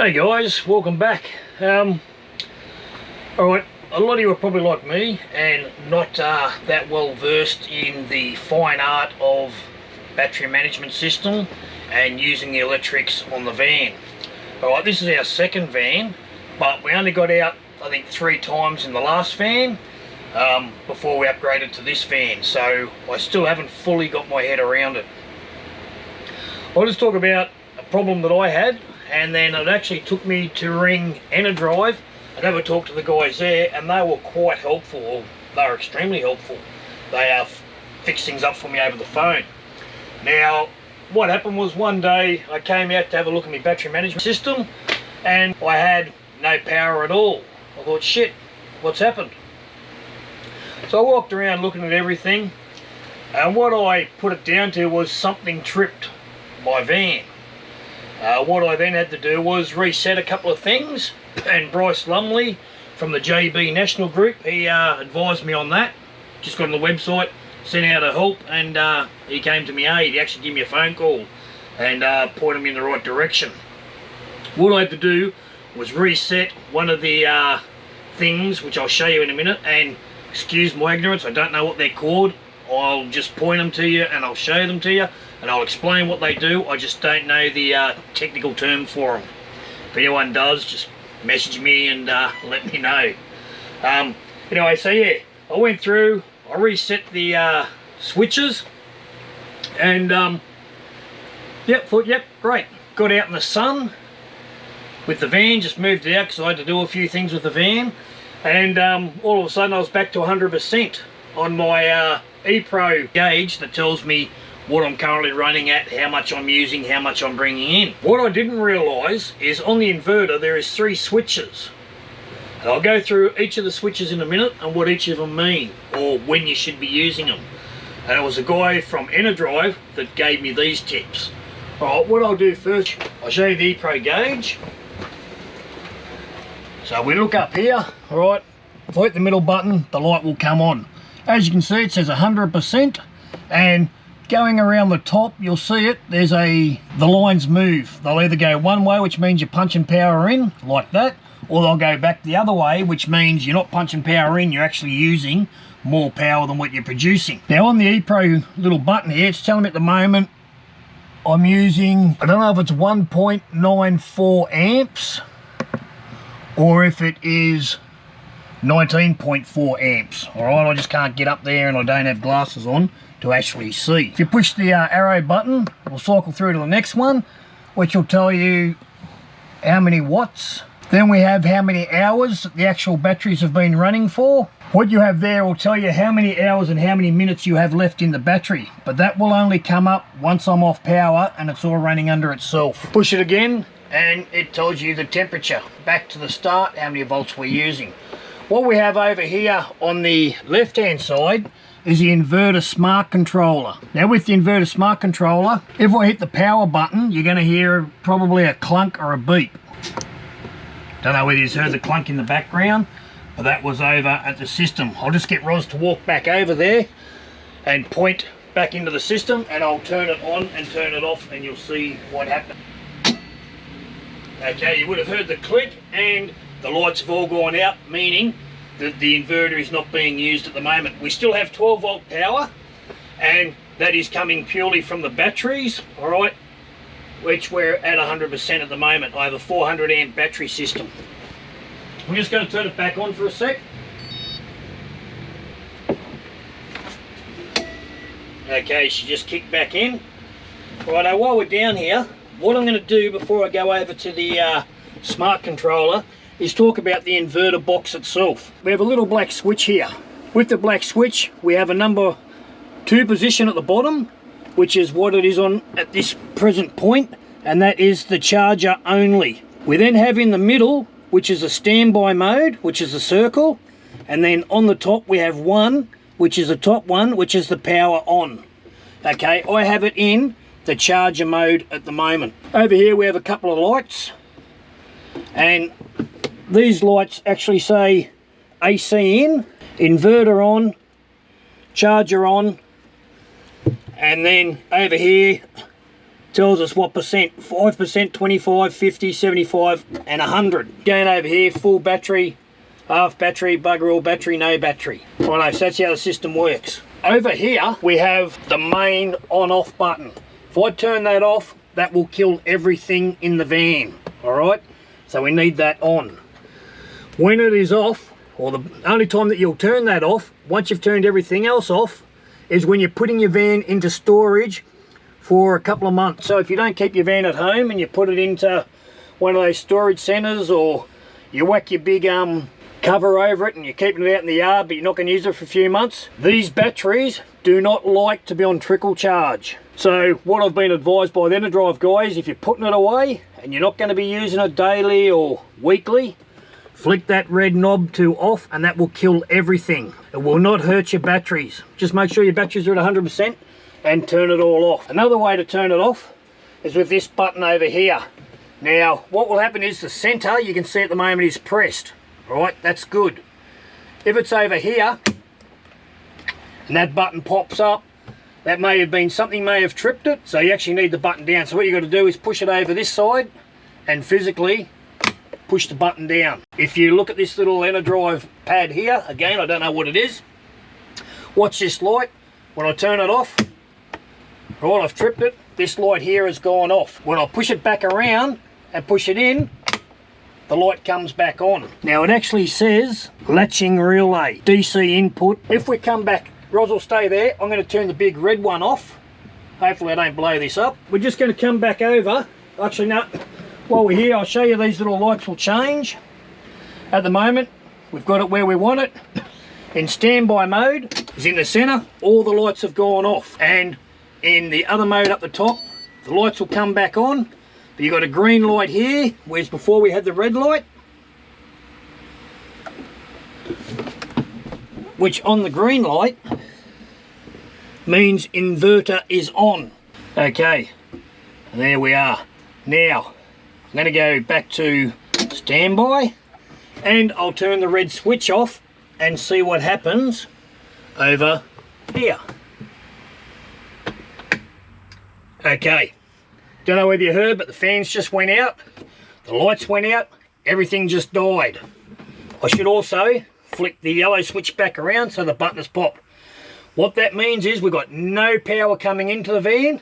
Hey guys, welcome back. Alright, a lot of you are probably like me and not that well versed in the fine art of battery management system and using the electrics on the van. Alright, this is our second van, but we only got out I think 3 times in the last van before we upgraded to this van, so I still haven't fully got my head around it. I'll just talk about a problem that I had, and then it actually took me to ring Drive and have a talk to the guys there, and they were quite helpful. They were extremely helpful. They fixed things up for me over the phone. Now, what happened was one day I came out to have a look at my battery management system and I had no power at all. I thought, shit, what's happened? So I walked around looking at everything, and what I put it down to was something tripped my van. What I then had to do was reset a couple of things, and Bryce Lumley from the JB National Group, he advised me on that. Just got on the website, sent out a help, and he came to me aid. He actually gave me a phone call and pointed me in the right direction. What I had to do was reset one of the things, which I'll show you in a minute, and excuse my ignorance, I don't know what they're called. I'll just point them to you and I'll show them to you and I'll explain what they do. I just don't know the technical term for them. If anyone does, just message me and let me know. Anyway, so yeah, I went through, I reset the switches, and thought, yep, great. Got out in the sun with the van, just moved it out because I had to do a few things with the van, and all of a sudden I was back to 100% on my Epro gauge that tells me what I'm currently running at, how much I'm using, how much I'm bringing in. What I didn't realise is on the inverter there is 3 switches. And I'll go through each of the switches in a minute and what each of them mean, or when you should be using them. And it was a guy from Drive that gave me these tips. Alright, what I'll do first, I'll show you the Epro gauge. So we look up here, alright, if I hit the middle button, the light will come on. As you can see, it says 100%, and going around the top, you'll see it, there's the lines move. They'll either go one way, which means you're punching power in, like that, or they'll go back the other way, which means you're not punching power in, you're actually using more power than what you're producing. Now on the Epro little button here, it's telling me at the moment I'm using, I don't know if it's 1.94 amps, or if it is 19.4 amps. Alright, I just can't get up there and I don't have glasses on to actually see. If you push the arrow button, it'll cycle through to the next one, which will tell you how many watts. Then we have how many hours the actual batteries have been running for. What you have there will tell you how many hours and how many minutes you have left in the battery, but that will only come up once I'm off power and it's all running under itself. Push it again and it tells you the temperature. Back to the start, how many volts we're using. What we have over here on the left hand side is the inverter smart controller. Now with the inverter smart controller, if I hit the power button, you're going to hear probably a clunk or a beep. Don't know whether you've heard the clunk in the background, but that was over at the system. I'll just get Roz to walk back over there and point back into the system, and I'll turn it on and turn it off and you'll see what happened. Okay, you would have heard the click and the lights have all gone out, meaning that the inverter is not being used at the moment. We still have 12 volt power, and that is coming purely from the batteries, alright, which we're at 100% at the moment. I have a 400 amp battery system. I'm just going to turn it back on for a sec. Okay, she just kicked back in. Righto, while we're down here, what I'm going to do before I go over to the smart controller is talk about the inverter box itself. We have a little black switch here. With the black switch, we have a number 2 position at the bottom, which is what it is on at this present point, and that is the charger only. We then have in the middle, which is a standby mode, which is a circle, and then on the top we have 1, which is the top one, which is the power on. Okay, I have it in the charger mode at the moment. Over here we have a couple of lights, and these lights actually say AC in, inverter on, charger on, and then over here tells us what percent: 5%, 25, 50, 75 and 100. Going over here, full battery, half battery, bugger all battery, no battery. Righto, so that's how the system works. Over here we have the main on-off button. If I turn that off, that will kill everything in the van. Alright, so we need that on. When it is off, or the only time that you'll turn that off, once you've turned everything else off, is when you're putting your van into storage for a couple of months. So if you don't keep your van at home and you put it into one of those storage centres, or you whack your big cover over it and you're keeping it out in the yard but you're not going to use it for a few months, these batteries do not like to be on trickle charge. So what I've been advised by the Enerdrive guys, if you're putting it away and you're not going to be using it daily or weekly, flick that red knob to off and that will kill everything. It will not hurt your batteries. Just make sure your batteries are at 100% and turn it all off. Another way to turn it off is with this button over here. Now what will happen is the center, you can see at the moment, is pressed. Alright, that's good. If it's over here and that button pops up, that may have been something, may have tripped it, so you actually need the button down. So what you've got to do is push it over this side and physically push the button down. If you look at this little Enerdrive pad here, again, I don't know what it is. Watch this light. When I turn it off, right, I've tripped it, this light here has gone off. When I push it back around and push it in, the light comes back on. Now it actually says latching relay, DC input. If we come back, Roz will stay there, I'm going to turn the big red one off. Hopefully I don't blow this up. We're just going to come back over. Actually no, while we're here I'll show you these little lights will change. At the moment we've got it where we want it. In standby mode is in the center, all the lights have gone off, and in the other mode up the top the lights will come back on. But you've got a green light here, whereas before we had the red light, which on the green light means inverter is on. Okay, there we are. Now I'm going to go back to standby and I'll turn the red switch off and see what happens over here. Okay, don't know whether you heard, but the fans just went out, the lights went out, everything just died. I should also flick the yellow switch back around so the buttons pop. What that means is we've got no power coming into the van,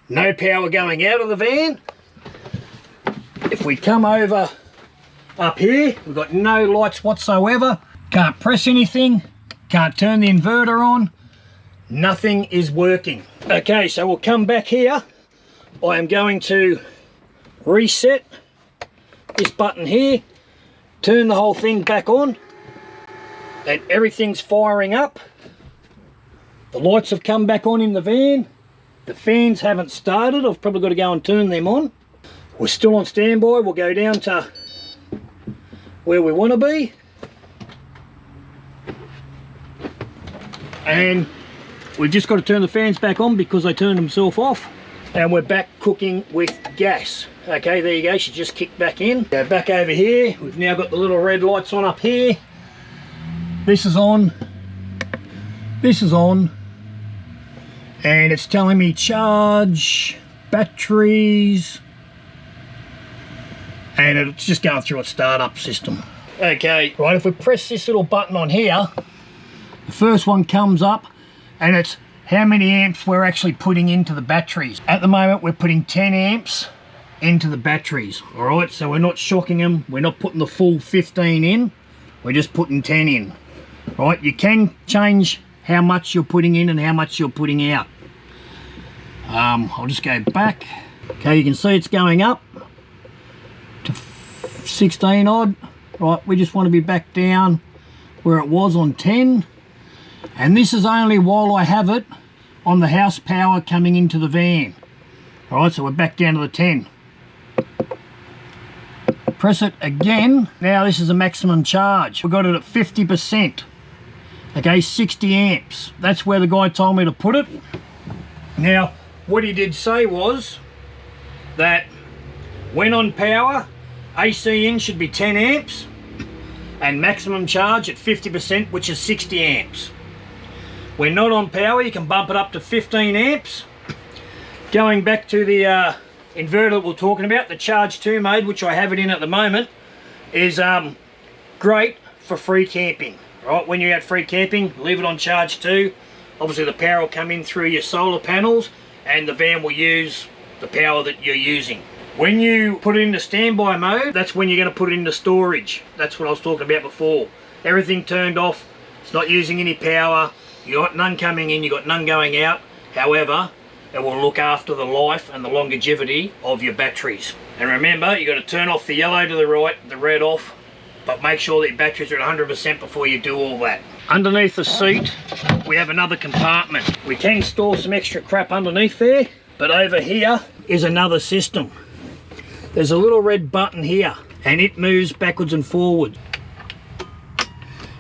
no power going out of the van. If we come over up here, we've got no lights whatsoever, can't press anything, can't turn the inverter on, nothing is working. Okay, so we'll come back here. I am going to reset this button here, turn the whole thing back on, and everything's firing up. The lights have come back on in the van. The fans haven't started. I've probably got to go and turn them on. We're still on standby. We'll go down to where we want to be. And we've just got to turn the fans back on because they turned themselves off. And we're back cooking with gas. Okay, there you go, she just kicked back in. Go back over here, we've now got the little red lights on up here. This is on, this is on, and it's telling me charge, batteries, and it's just going through its startup system. Okay, right, if we press this little button on here, the first one comes up and it's how many amps we're actually putting into the batteries. At the moment we're putting 10 amps into the batteries. Alright, so we're not shocking them, we're not putting the full 15 in, we're just putting 10 in. Right, you can change how much you're putting in and how much you're putting out. I'll just go back. Okay, you can see it's going up to 16 odd. Right, we just want to be back down where it was on 10. And this is only while I have it on the house power coming into the van. Alright, so we're back down to the 10. Press it again. Now this is a maximum charge. We've got it at 50%. Okay, 60 amps. That's where the guy told me to put it. Now, what he did say was that when on power, AC in should be 10 amps and maximum charge at 50%, which is 60 amps. When not on power, you can bump it up to 15 amps Going back to the inverter that we're talking about, the Charge 2 mode, which I have it in at the moment, is great for free camping. Right, when you're out free camping, leave it on Charge 2. Obviously the power will come in through your solar panels and the van will use the power that you're using. When you put it into standby mode, that's when you're going to put it into storage. That's what I was talking about before. Everything turned off, it's not using any power, you got none coming in, you got none going out. However, it will look after the life and the longevity of your batteries. And remember, you got to turn off the yellow to the right, the red off, but make sure that your batteries are at 100% before you do all that. Underneath the seat, we have another compartment. We can store some extra crap underneath there, but over here is another system. There's a little red button here, and it moves backwards and forwards.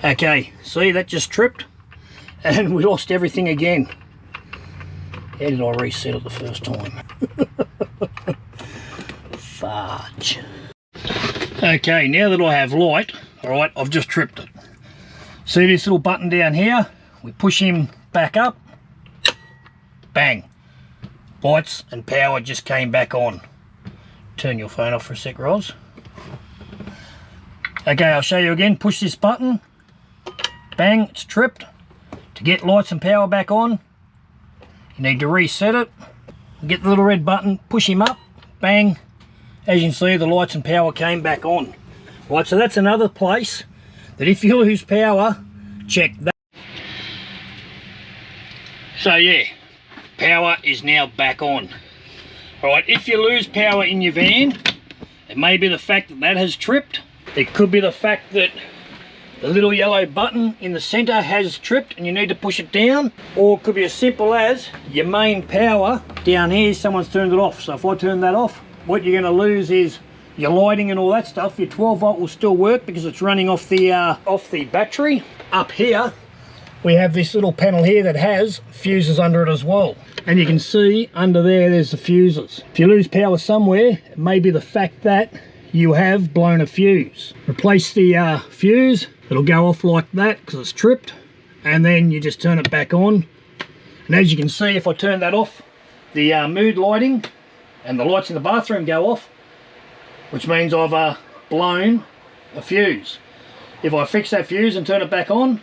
Okay, see, that just tripped, and we lost everything again. How did I reset it the first time? Fudge. Okay, now that I have light, alright, I've just tripped it. See this little button down here? We push him back up. Bang. Lights and power just came back on. Turn your phone off for a sec, Roz. Okay, I'll show you again. Push this button. Bang, it's tripped. To get lights and power back on, you need to reset it. Get the little red button, push him up. Bang. As you can see, the lights and power came back on. Right, so that's another place that if you lose power, check that. So yeah, power is now back on. Alright, if you lose power in your van, it may be the fact that that has tripped. It could be the fact that the little yellow button in the center has tripped and you need to push it down. Or it could be as simple as your main power down here, someone's turned it off. So if I turn that off, what you're going to lose is your lighting and all that stuff. Your 12 volt will still work because it's running off the battery. Up here we have this little panel here that has fuses under it as well, and you can see under there's the fuses. If you lose power somewhere, it may be the fact that you have blown a fuse. Replace the fuse, it'll go off like that because it's tripped, and then you just turn it back on. And as you can see, if I turn that off, the mood lighting and the lights in the bathroom go off, which means I've blown a fuse. If I fix that fuse and turn it back on,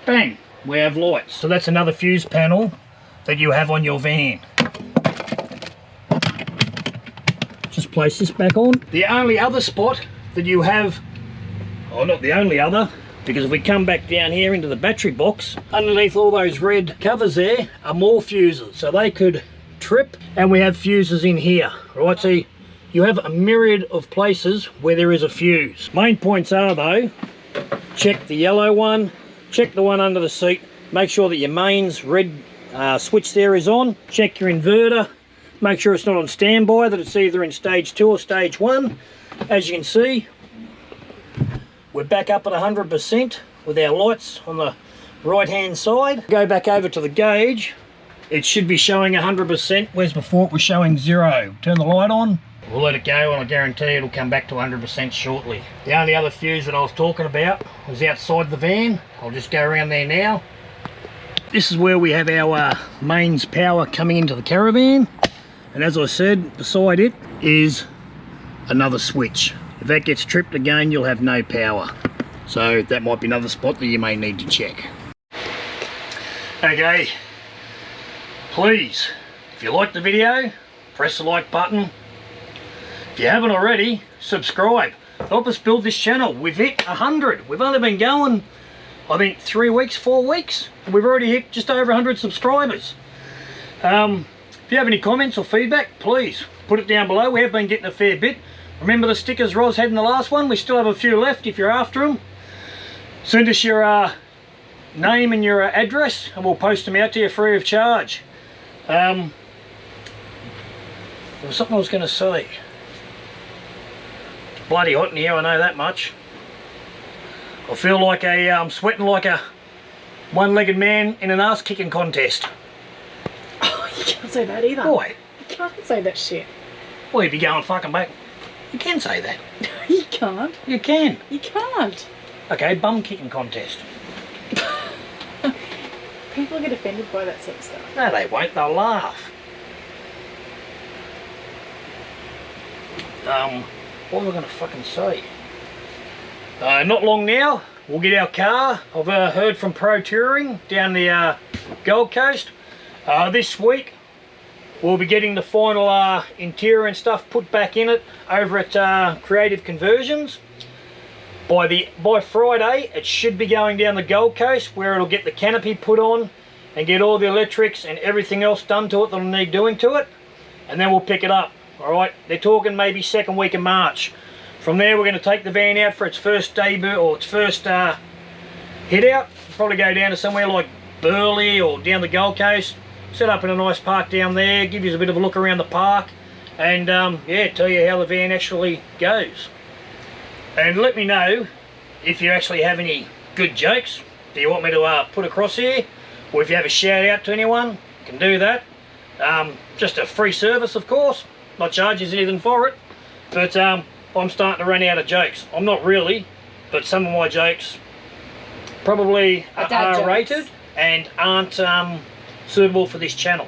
bang, we have lights. So that's another fuse panel that you have on your van. Just place this back on. The only other spot that you have, oh, not the only other, because if we come back down here into the battery box, underneath all those red covers there are more fuses, so they could trip, and we have fuses in here. Right, so you have a myriad of places where there is a fuse. Main points are though, check the yellow one, check the one under the seat, make sure that your mains red switch there is on, check your inverter, make sure it's not on standby, that it's either in stage 2 or stage 1. As you can see, we're back up at 100% with our lights on the right hand side. Go back over to the gauge, it should be showing 100%, whereas before it was showing 0. Turn the light on, we'll let it go, and I guarantee it'll come back to 100% shortly. The only other fuse that I was talking about was outside the van. I'll just go around there now. This is where we have our mains power coming into the caravan, and as I said, beside it is another switch. If that gets tripped again, you'll have no power. So that might be another spot that you may need to check. Okay, please, if you liked the video, press the like button. If you haven't already, subscribe. Help us build this channel. We've hit 100. We've only been going, I think, 3 weeks, 4 weeks. And we've already hit just over 100 subscribers. If you have any comments or feedback, please put it down below. We have been getting a fair bit. Remember the stickers Roz had in the last one? We still have a few left if you're after them. Send us your name and your address and we'll post them out to you free of charge. There was something I was going to say. It's bloody hot in here, I know that much. I feel like I'm sweating like a one-legged man in an ass-kicking contest. Oh, you can't say that either. Boy. You can't say that shit. Well, you'd be going fucking back. You can say that. You can't. You can. You can't. Okay, bum-kicking contest. People get offended by that sort of stuff. No, they won't. They'll laugh. What was I going to fucking say? Not long now, we'll get our car. I've heard from Pro Touring down the Gold Coast. This week, we'll be getting the final interior and stuff put back in it over at Creative Conversions. By Friday, it should be going down the Gold Coast where it'll get the canopy put on and get all the electrics and everything else done to it that'll need doing to it. And then we'll pick it up. Alright, they're talking maybe second week of March. From there, we're going to take the van out for its first debut or its first hit out. Probably go down to somewhere like Burleigh or down the Gold Coast. Set up in a nice park down there, give you a bit of a look around the park, and yeah, tell you how the van actually goes. And let me know if you actually have any good jokes do you want me to put across here, or if you have a shout out to anyone, you can do that. Just a free service, of course, not charging anything for it, but I'm starting to run out of jokes. I'm not really, but some of my jokes probably are R-rated and aren't suitable for this channel.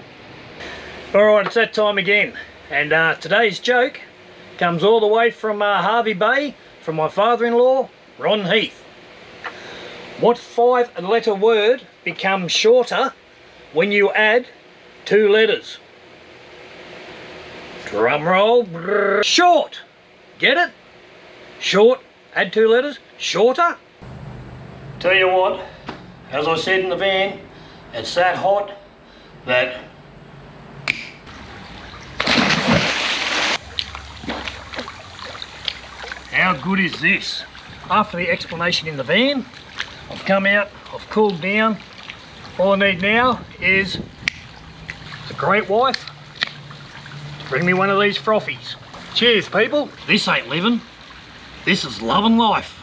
Alright, it's that time again, and today's joke comes all the way from Harvey Bay, from my father-in-law, Ron Heath. What 5-letter word becomes shorter when you add 2 letters? Drum roll. Brrr. Short. Get it? Short, add 2 letters, shorter. Tell you what, as I said in the van, it's that hot that how good is this? After the explanation in the van, I've come out, I've cooled down. All I need now is the great wife to bring me one of these frothies. Cheers, people. This ain't living, this is loving life.